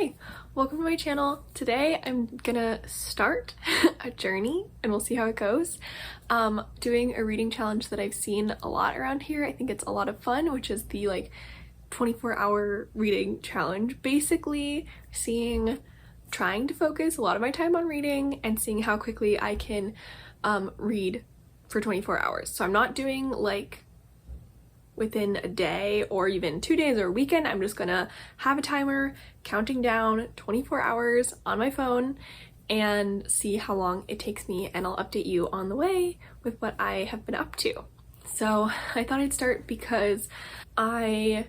Hi, welcome to my channel. Today I'm gonna start a journey and we'll see how it goes. Doing a reading challenge that I've seen a lot around here. I think it's a lot of fun, which is the 24-hour reading challenge. Basically trying to focus a lot of my time on reading and seeing how quickly I can read for 24 hours. So I'm not doing within a day or even 2 days or a weekend. I'm just gonna have a timer counting down 24 hours on my phone and see how long it takes me, and I'll update you on the way with what I have been up to. So I thought I'd start because I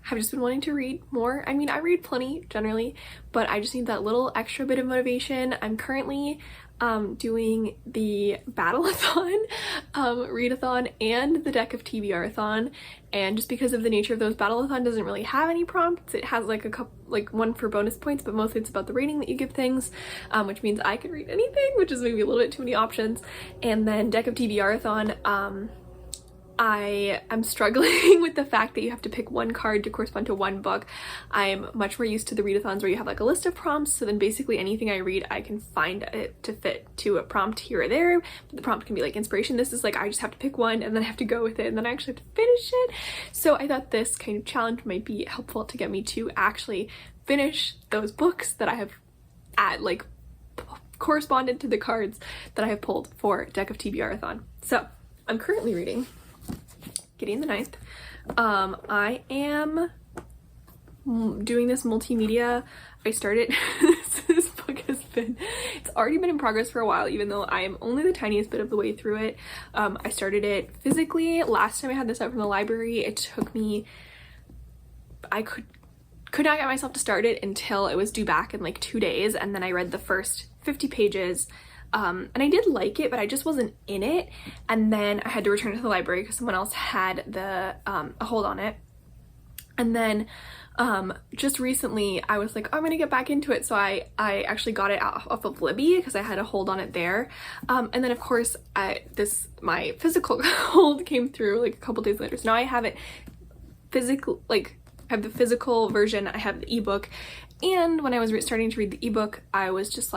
have just been wanting to read more. I mean, I read plenty generally, but I just need that little extra bit of motivation. I'm currently doing the Battleathon, readathon, and the Deck of TBR-athon, and just because of the nature of those, Battleathon doesn't really have any prompts. It has a couple, one for bonus points, but mostly it's about the rating that you give things, which means I could read anything, which is maybe a little bit too many options. And then Deck of TBR-athon, I am struggling with the fact that you have to pick one card to correspond to one book. I'm much more used to the readathons where you have a list of prompts, so then basically anything I read I can find it to fit to a prompt here or there. But the prompt can be inspiration. This is I just have to pick one and then I have to go with it and then I actually have to finish it. So I thought this kind of challenge might be helpful to get me to actually finish those books that I have corresponded to the cards that I have pulled for Deck of TBR-athon. So I'm currently reading Gideon the Ninth. I am doing this multimedia. I started this book it's already been in progress for a while, even though I am only the tiniest bit of the way through it. I started it physically. Last time I had this out from the library, it took me, I could not get myself to start it until it was due back in 2 days, and then I read the first 50 pages. And I did like it, but I just wasn't in it. And then I had to return it to the library because someone else had a hold on it. And then just recently I was I'm gonna get back into it. So I actually got it off of Libby because I had a hold on it there. And then of course my physical hold came through a couple days later. So now I have it physical, I have the physical version, I have the ebook. And when I was starting to read the ebook, I was just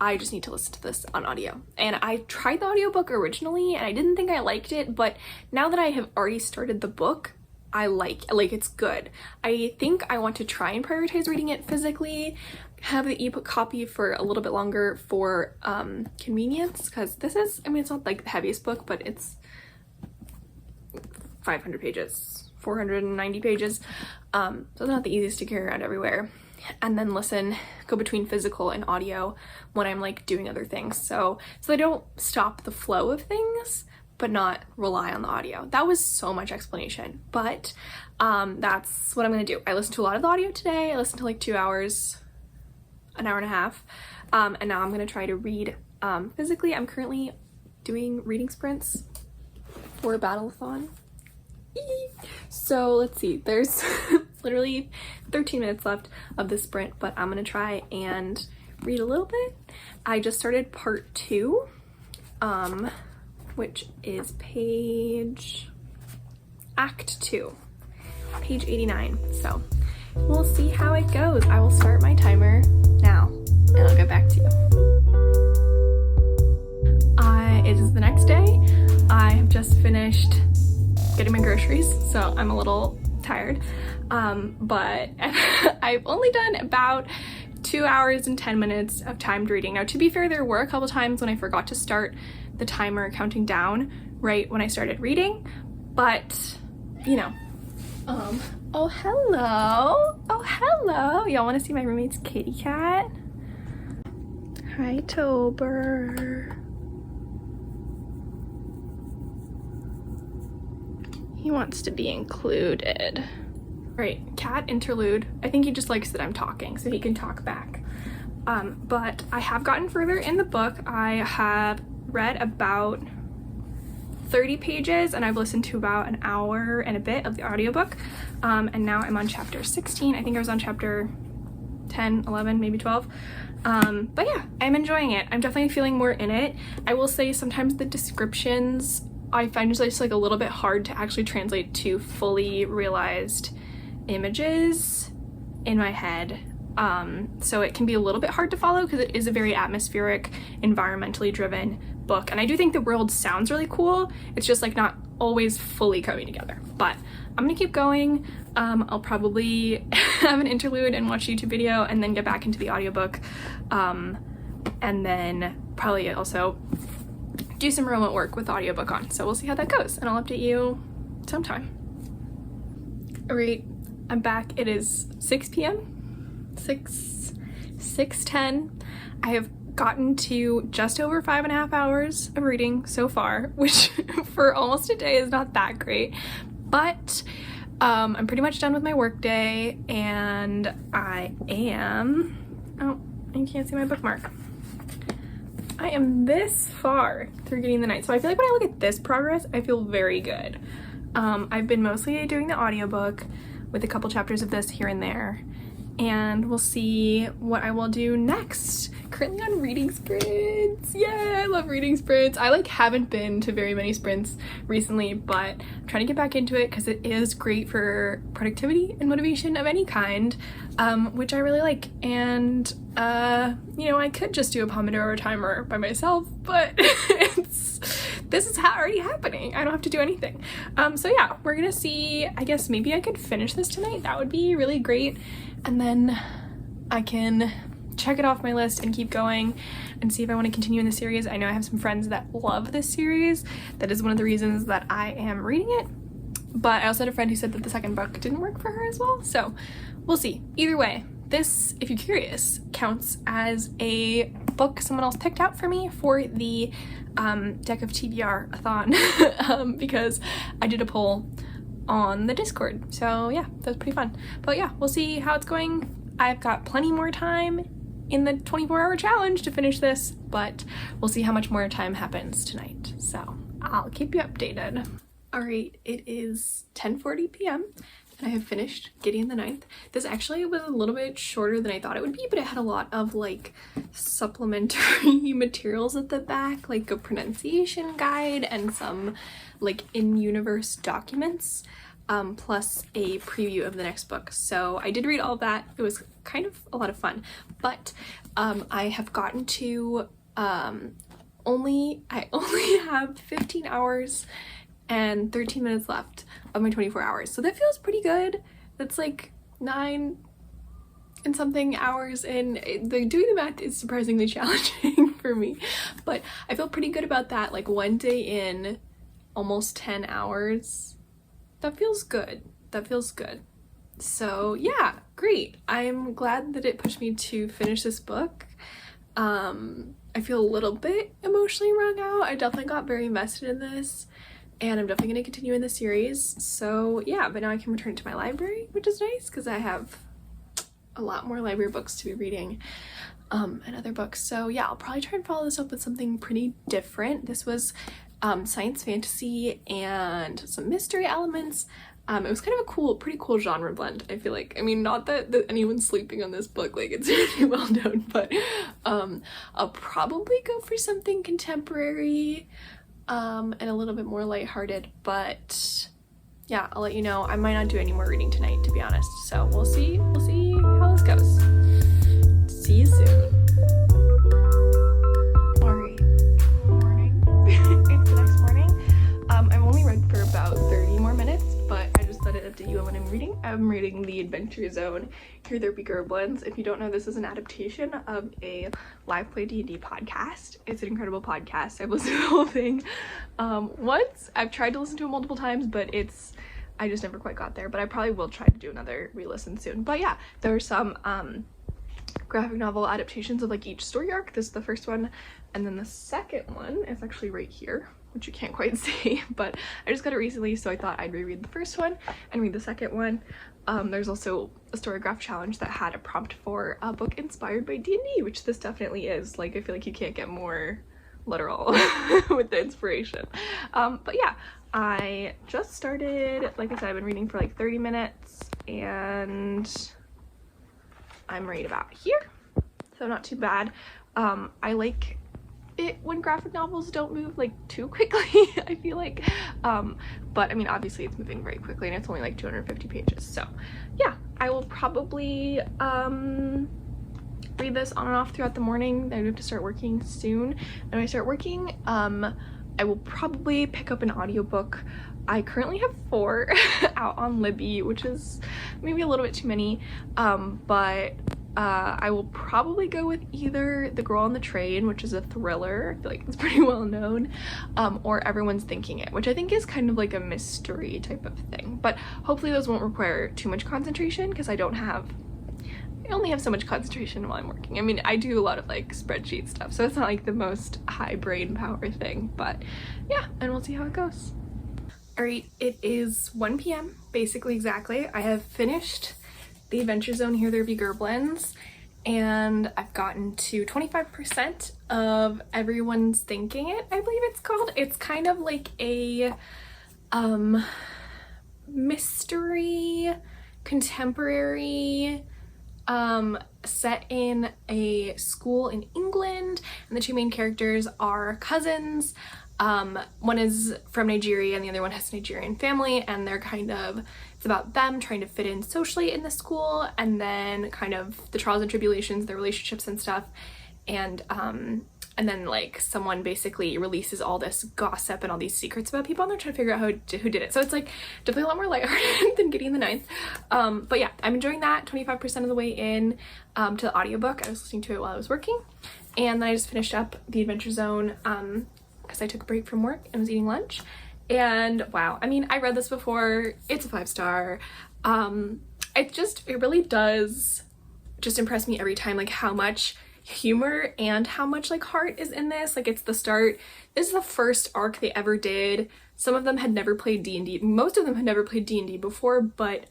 I just need to listen to this on audio. And I tried the audiobook originally and I didn't think I liked it, but now that I have already started the book, I like it's good. I think I want to try and prioritize reading it physically, have the ebook copy for a little bit longer for convenience, because this is, it's not the heaviest book, but it's 500 pages, 490 pages, so it's not the easiest to carry around everywhere. And then go between physical and audio when I'm doing other things, so I don't stop the flow of things but not rely on the audio. That was so much explanation, but that's what I'm gonna do. I listened to a lot of the audio today. I listened to 2 hours, an hour and a half, and now I'm gonna try to read physically. I'm currently doing reading sprints for a Battleathon. So let's see, there's literally 13 minutes left of the sprint, but I'm gonna try and read a little bit. I just started part 2, which is Act 2, page 89. So we'll see how it goes. I will start my timer now and I'll get back to you. It is the next day. I have just finished getting my groceries, so I'm a little tired, but I've only done about 2 hours and 10 minutes of timed reading. Now, to be fair, there were a couple times when I forgot to start the timer counting down right when I started reading, but oh hello, y'all want to see my roommate's kitty cat? Hi, Tober. He wants to be included. Right, cat interlude. I think he just likes that I'm talking, so he can talk back. But I have gotten further in the book. I have read about 30 pages and I've listened to about an hour and a bit of the audiobook. And now I'm on chapter 16. I think I was on chapter 10, 11, maybe 12. But yeah, I'm enjoying it. I'm definitely feeling more in it. I will say sometimes the descriptions I find it's just a little bit hard to actually translate to fully realized images in my head. So it can be a little bit hard to follow because it is a very atmospheric, environmentally driven book. And I do think the world sounds really cool. It's just like not always fully coming together. But I'm gonna keep going. I'll probably have an interlude and watch a YouTube video and then get back into the audiobook. And then probably also do some remote work with the audiobook on. So we'll see how that goes and I'll update you sometime. All right, I'm back. It is 6 p.m. 6:10. I have gotten to just over 5.5 hours of reading so far, which for almost a day is not that great, but I'm pretty much done with my work day, and I am, oh, you can't see my bookmark. I am this far through Getting the Night, so I feel like when I look at this progress, I feel very good. I've been mostly doing the audiobook with a couple chapters of this here and there, and we'll see what I will do next. Currently on reading sprints. Yeah, I love reading sprints. I like haven't been to very many sprints recently, but I'm trying to get back into it because it is great for productivity and motivation of any kind, which I really like. And you know, I could just do a Pomodoro timer by myself, but this is already happening. I don't have to do anything. So yeah, we're gonna see. I guess maybe I could finish this tonight. That would be really great. And then I can check it off my list and keep going and see if I want to continue in the series. I know I have some friends that love this series. That is one of the reasons that I am reading it. But I also had a friend who said that the second book didn't work for her as well. So we'll see. Either way, this, if you're curious, counts as a book someone else picked out for me for the Deck of TBR-a-thon because I did a poll on the Discord. So yeah, that was pretty fun. But yeah, we'll see how it's going. I've got plenty more time in the 24-hour challenge to finish this, but we'll see how much more time happens tonight. So I'll keep you updated. All right, it is 10:40 p.m. and I have finished Gideon the Ninth. This actually was a little bit shorter than I thought it would be, but it had a lot of like supplementary materials at the back, like a pronunciation guide and some like in-universe documents, plus a preview of the next book. So I did read all of that. It was kind of a lot of fun, but I have gotten to I only have 15 hours and 13 minutes left of my 24 hours. So that feels pretty good. That's like 9 and something hours, and doing the math is surprisingly challenging for me, but I feel pretty good about that. Like one day in, almost 10 hours. That feels good. That feels good. So yeah, great. I'm glad that it pushed me to finish this book. I feel a little bit emotionally wrung out. I definitely got very invested in this, and I'm definitely going to continue in the series. So yeah, but now I can return to my library, which is nice because I have a lot more library books to be reading, and other books. So yeah, I'll probably try and follow this up with something pretty different. This was science fantasy and some mystery elements. It was kind of a pretty cool genre blend, I feel like. I mean, not that anyone's sleeping on this book, like it's really well known, but I'll probably go for something contemporary and a little bit more lighthearted, but yeah, I'll let you know. I might not do any more reading tonight, to be honest, so we'll see how this goes. See you soon. Alright, morning. It's the next morning. I've only read for about 30 more minutes, but I just thought I'd update you on what I'm reading. I'm reading The Adventure Zone, Here There Be Gerblins. If you don't know, this is an adaptation of a live play D&D podcast. It's an incredible podcast. I've listened to the whole thing once. I've tried to listen to it multiple times, but I just never quite got there. But I probably will try to do another re-listen soon. But yeah, there are some graphic novel adaptations of like each story arc. This is the first one, and then the second one is actually right here, which you can't quite see, but I just got it recently, so I thought I'd reread the first one and read the second one. There's also a Storygraph challenge that had a prompt for a book inspired by D&D, which this definitely is. Like, I feel like you can't get more literal with the inspiration. But yeah, I just started. Like I said, I've been reading for like 30 minutes, and I'm right about here, so not too bad. I like it when graphic novels don't move like too quickly, I feel like. But I mean, obviously it's moving very quickly and it's only like 250 pages. So yeah, I will probably read this on and off throughout the morning. I have to start working soon. And when I start working, I will probably pick up an audiobook. I currently have 4 out on Libby, which is maybe a little bit too many, but I will probably go with either The Girl on the Train, which is a thriller, I feel like it's pretty well known, or Everyone's Thinking It, which I think is kind of like a mystery type of thing. But hopefully those won't require too much concentration, because I only have so much concentration while I'm working. I mean, I do a lot of like spreadsheet stuff, so it's not like the most high brain power thing, but yeah, and we'll see how it goes. All right, it is 1 p.m. basically exactly. I have finished The Adventure Zone Here There Be Gerblins, and I've gotten to 25% of Everyone's Thinking It, I believe it's called. It's kind of like a mystery, contemporary, set in a school in England, and the 2 main characters are cousins. One is from Nigeria and the other one has a Nigerian family, and it's about them trying to fit in socially in the school, and then kind of the trials and tribulations, their relationships and stuff, and then like someone basically releases all this gossip and all these secrets about people, and they're trying to figure out who did it. So it's like definitely a lot more lighthearted than Gideon the Ninth. But yeah, I'm enjoying that 25% of the way in to the audiobook. I was listening to it while I was working, and then I just finished up The Adventure Zone because I took a break from work and was eating lunch. And wow, I mean, I read this before. It's a 5-star. It really does just impress me every time, like how much humor and how much like heart is in this. Like, it's the start. This is the first arc they ever did. Some of them had never played D&D. Most of them had never played D&D before, but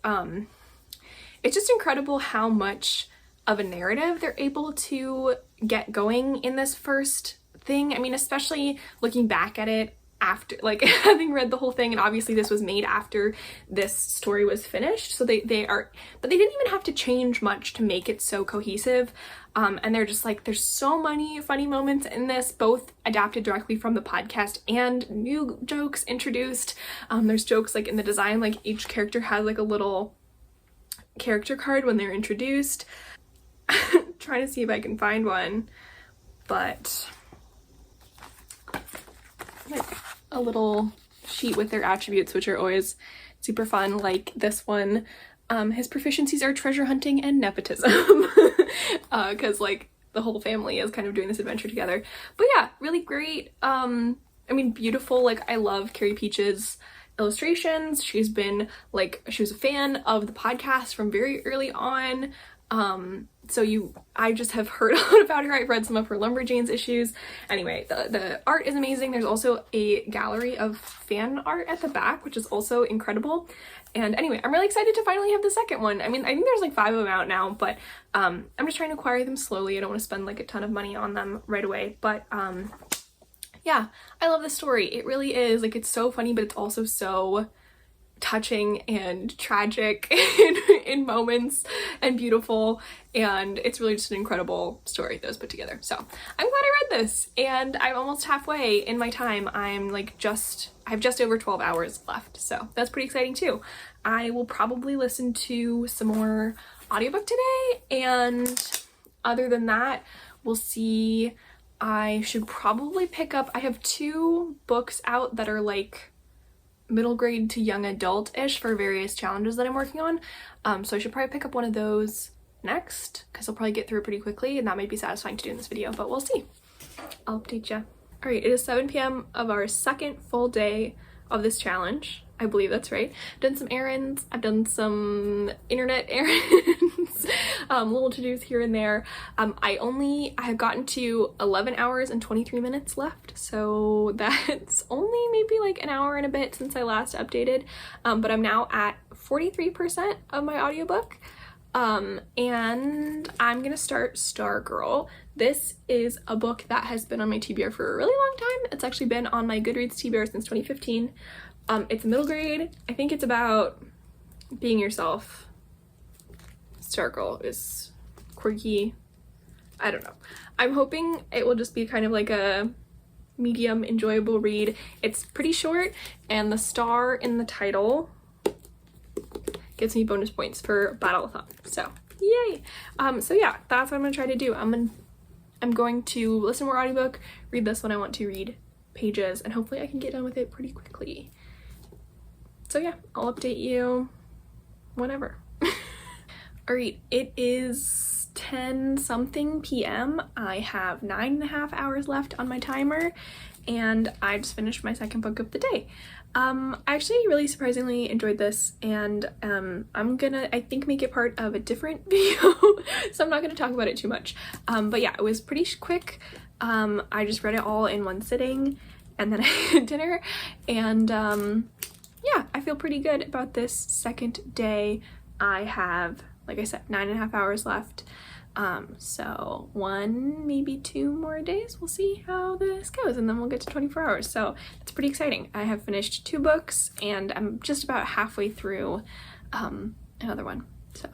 it's just incredible how much of a narrative they're able to get going in this first thing. I mean, especially looking back at it after, like, having read the whole thing, and obviously this was made after this story was finished, so but they didn't even have to change much to make it so cohesive. And they're just like, there's so many funny moments in this, both adapted directly from the podcast and new jokes introduced. There's jokes like in the design, like each character has like a little character card when they're introduced. Trying to see if I can find one, but like a little sheet with their attributes, which are always super fun. Like this one, his proficiencies are treasure hunting and nepotism, because like the whole family is kind of doing this adventure together. But yeah, really great. I mean, beautiful. Like, I love Carrie Peach's illustrations. She was a fan of the podcast from very early on. I just have heard a lot about her. I've read some of her Lumberjanes issues. Anyway, the art is amazing. There's also a gallery of fan art at the back, which is also incredible. And anyway, I'm really excited to finally have the second one. I mean, I think there's like 5 of them out now, but I'm just trying to acquire them slowly. I don't want to spend like a ton of money on them right away. But yeah, I love this story. It really is. Like, it's so funny, but it's also so touching and tragic in moments, and beautiful, and it's really just an incredible story that was put together. So I'm glad I read this, and I'm almost halfway in my time. I have just over 12 hours left, so that's pretty exciting too. I will probably listen to some more audiobook today, and other than that, we'll see. I should probably pick up, I have 2 books out that are like middle grade to young adult-ish for various challenges that I'm working on. So I should probably pick up one of those next, because I'll probably get through it pretty quickly, and that might be satisfying to do in this video, but we'll see. I'll update ya. All right, it is 7 p.m. of our second full day of this challenge. I believe that's right. I've done some errands. I've done some internet errands, little to-dos here and there. I have gotten to 11 hours and 23 minutes left, so that's only maybe like an hour and a bit since I last updated. But I'm now at 43% of my audiobook. And I'm gonna start Stargirl. This is a book that has been on my TBR for a really long time. It's actually been on my Goodreads TBR since 2015. It's middle grade. I think it's about being yourself. Stargirl is quirky. I don't know. I'm hoping it will just be kind of like a medium enjoyable read. It's pretty short, and the star in the title gives me bonus points for Battle-a-thon. So yay! So yeah, that's what I'm gonna try to do. I'm going to listen to more audiobook, read this when I want to read pages, and hopefully I can get done with it pretty quickly. So yeah, I'll update you whenever. Alright, it is 10 something p.m. I have 9.5 hours left on my timer, and I just finished my second book of the day. I actually really surprisingly enjoyed this, and I'm gonna, I think, make it part of a different video, so I'm not gonna talk about it too much. But yeah, it was pretty quick. I just read it all in one sitting, and then I had dinner, and yeah, I feel pretty good about this second day. I have, like I said, 9.5 hours left. So 1, maybe 2 more days. We'll see how this goes, and then we'll get to 24 hours. So it's pretty exciting. I have finished 2 books, and I'm just about halfway through another one. So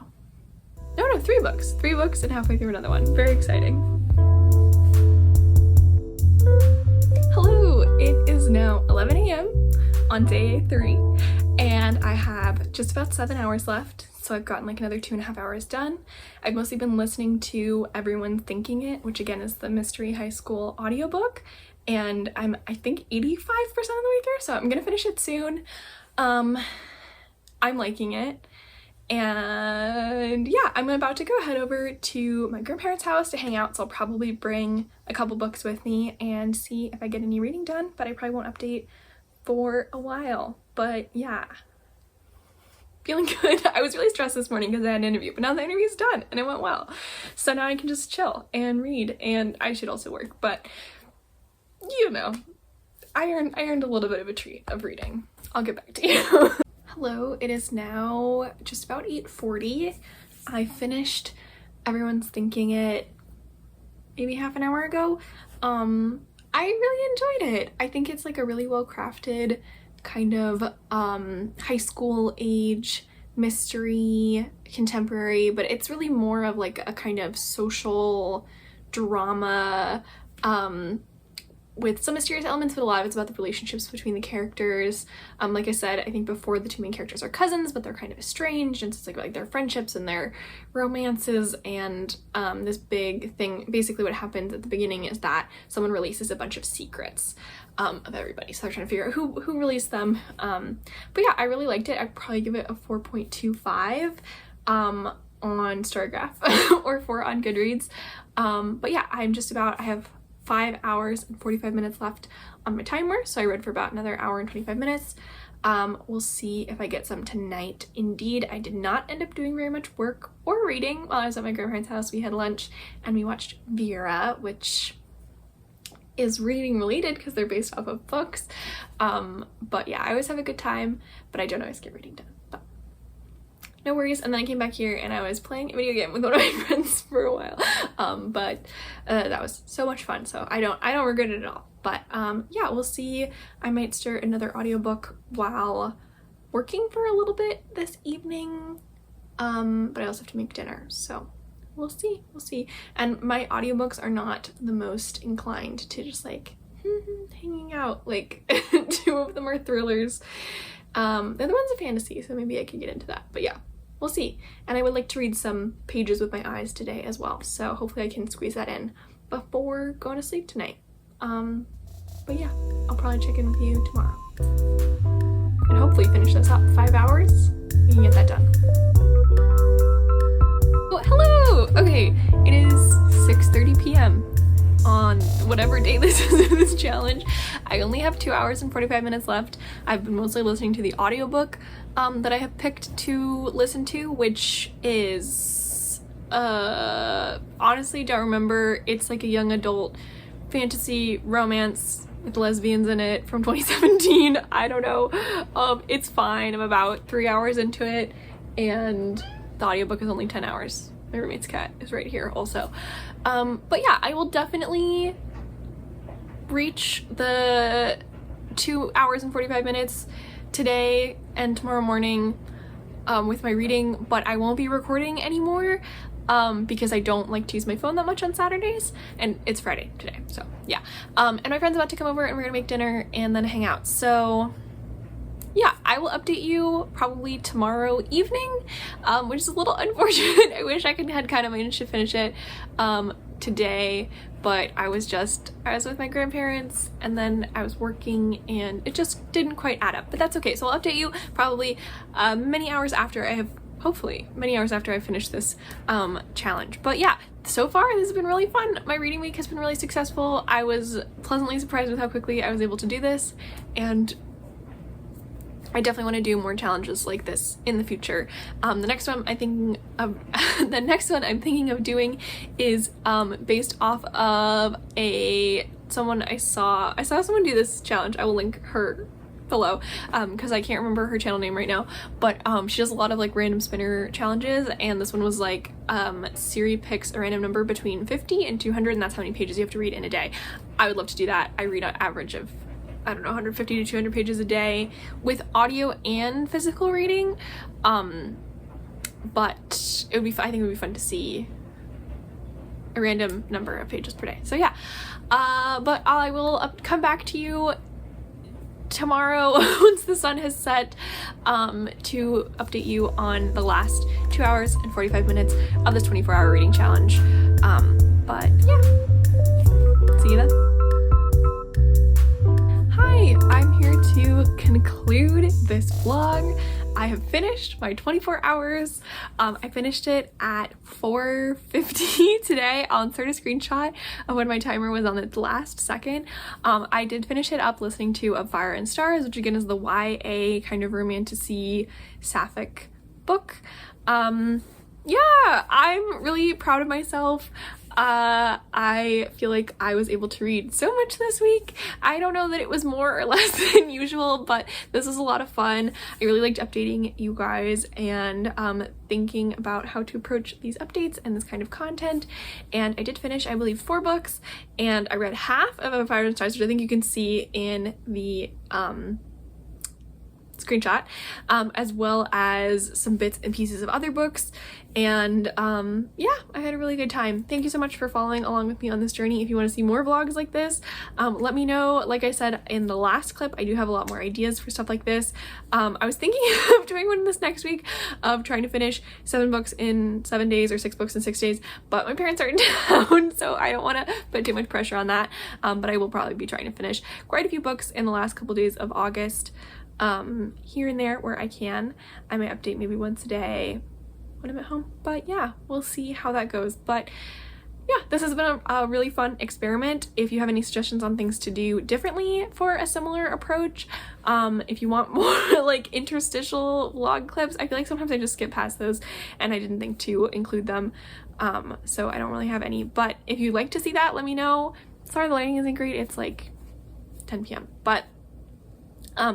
no, 3 books. 3 books and halfway through another one. Very exciting. Hello, it is now 11 a.m. on day 3, and I have just about 7 hours left. So I've gotten like another 2.5 hours done. I've mostly been listening to Everyone Thinking It, which again is the Mystery High School audiobook, and I'm, I think, 85% of the way through, so I'm gonna finish it soon. I'm liking it, and yeah, I'm about to go head over to my grandparents' house to hang out, so I'll probably bring a couple books with me and see if I get any reading done, but I probably won't update for a while. But yeah, feeling good. I was really stressed this morning because I had an interview, but now the interview's done and it went well. So now I can just chill and read, and I should also work, but you know, I earned a little bit of a treat of reading. I'll get back to you. Hello, it is now just about 8:40. I finished Everyone's Thinking It maybe half an hour ago. I really enjoyed it. I think it's like a really well crafted kind of high school age mystery, contemporary, but it's really more of like a kind of social drama with some mysterious elements, but a lot of it's about the relationships between the characters. Like I said, I think before, the 2 main characters are cousins, but they're kind of estranged, and so it's like their friendships and their romances, and this big thing. Basically what happens at the beginning is that someone releases a bunch of secrets of everybody, so they're trying to figure out who released them. But yeah, I really liked it. I'd probably give it a 4.25 on Storygraph or 4 on Goodreads. But yeah, I have 5 hours and 45 minutes left on my timer, so I read for about another hour and 25 minutes. We'll see if I get some tonight. Indeed, I did not end up doing very much work or reading while I was at my grandparents' house. We had lunch and we watched Vera, which is reading related because they're based off of books. But yeah, I always have a good time, but I don't always get reading done. But no worries. And then I came back here and I was playing a video game with one of my friends for a while. But that was so much fun, so I don't regret it at all. But yeah, we'll see. I might start another audiobook while working for a little bit this evening. But I also have to make dinner, so we'll see. And my audiobooks are not the most inclined to just like hanging out. Like 2 of them are thrillers. The other one's a fantasy, so maybe I could get into that. But yeah, we'll see. And I would like to read some pages with my eyes today as well, so hopefully I can squeeze that in before going to sleep tonight. But yeah, I'll probably check in with you tomorrow and hopefully finish this up. 5 hours, we can get that done. Oh, hello! Okay, it is 6:30 p.m. on whatever day this is of this challenge. I only have 2 hours and 45 minutes left. I've been mostly listening to the audiobook that I have picked to listen to, which is honestly don't remember. It's like a young adult fantasy romance with lesbians in it from 2017. I don't know. It's fine. I'm about 3 hours into it, and the audiobook is only 10 hours. My roommate's cat is right here also. But yeah, I will definitely reach the 2 hours and 45 minutes today and tomorrow morning with my reading, but I won't be recording anymore. because I don't like to use my phone that much on Saturdays, and it's Friday today, so yeah. And my friend's about to come over and we're gonna make dinner and then hang out. So yeah, I will update you probably tomorrow evening, which is a little unfortunate. I wish I had kind of managed to finish it today, but I was with my grandparents and then I was working and it just didn't quite add up, but that's okay. So I'll update you probably many hours after I finish this challenge. But yeah, so far this has been really fun. My reading week has been really successful. I was pleasantly surprised with how quickly I was able to do this, and I definitely want to do more challenges like this in the future. The next one I'm thinking of doing is based off of someone I saw someone do this challenge. I will link her below because I can't remember her channel name right now, but she does a lot of like random spinner challenges, and this one was like Siri picks a random number between 50 and 200, and that's how many pages you have to read in a day. I would love to do that. I read an average of, I don't know, 150 to 200 pages a day with audio and physical reading, but it would be I think it would be fun to see a random number of pages per day. So yeah, but I will come back to you tomorrow once the sun has set to update you on the last 2 hours and 45 minutes of this 24-hour reading challenge. But yeah, see you then. Hi, I'm here to conclude this vlog. I have finished my 24 hours. I finished it at 4:50 today. I'll insert a screenshot of when my timer was on its last second. I did finish it up listening to Of Fire and Stars, which again is the YA kind of romantic-y sapphic book. Yeah, I'm really proud of myself. I feel like I was able to read so much this week. I don't know that it was more or less than usual, but this was a lot of fun. I really liked updating you guys and thinking about how to approach these updates and this kind of content. And I did finish, I believe, 4 books, and I read half of Of Fire and Stars, which I think you can see in the screenshot, as well as some bits and pieces of other books. And yeah, I had a really good time. Thank you so much for following along with me on this journey. If you want to see more vlogs like this, let me know. Like I said in the last clip, I do have a lot more ideas for stuff like this. I was thinking of doing one this next week of trying to finish 7 books in 7 days or 6 books in 6 days, but my parents are in town, so I don't want to put too much pressure on that. But I will probably be trying to finish quite a few books in the last couple days of August. Here and there where I can. I might update maybe once a day when I'm at home, but yeah, we'll see how that goes. But yeah, this has been a really fun experiment. If you have any suggestions on things to do differently for a similar approach, if you want more like interstitial vlog clips, I feel like sometimes I just skip past those and I didn't think to include them, so I don't really have any. But if you'd like to see that, let me know. Sorry the lighting isn't great, it's like 10 p.m. but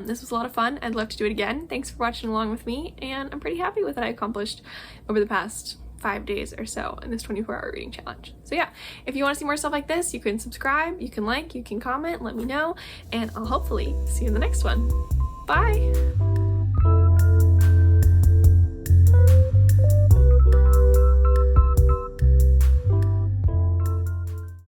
this was a lot of fun. I'd love to do it again. Thanks for watching along with me, and I'm pretty happy with what I accomplished over the past 5 days or so in this 24-hour reading challenge. So yeah, if you want to see more stuff like this, you can subscribe, you can like, you can comment, let me know, and I'll hopefully see you in the next one. Bye!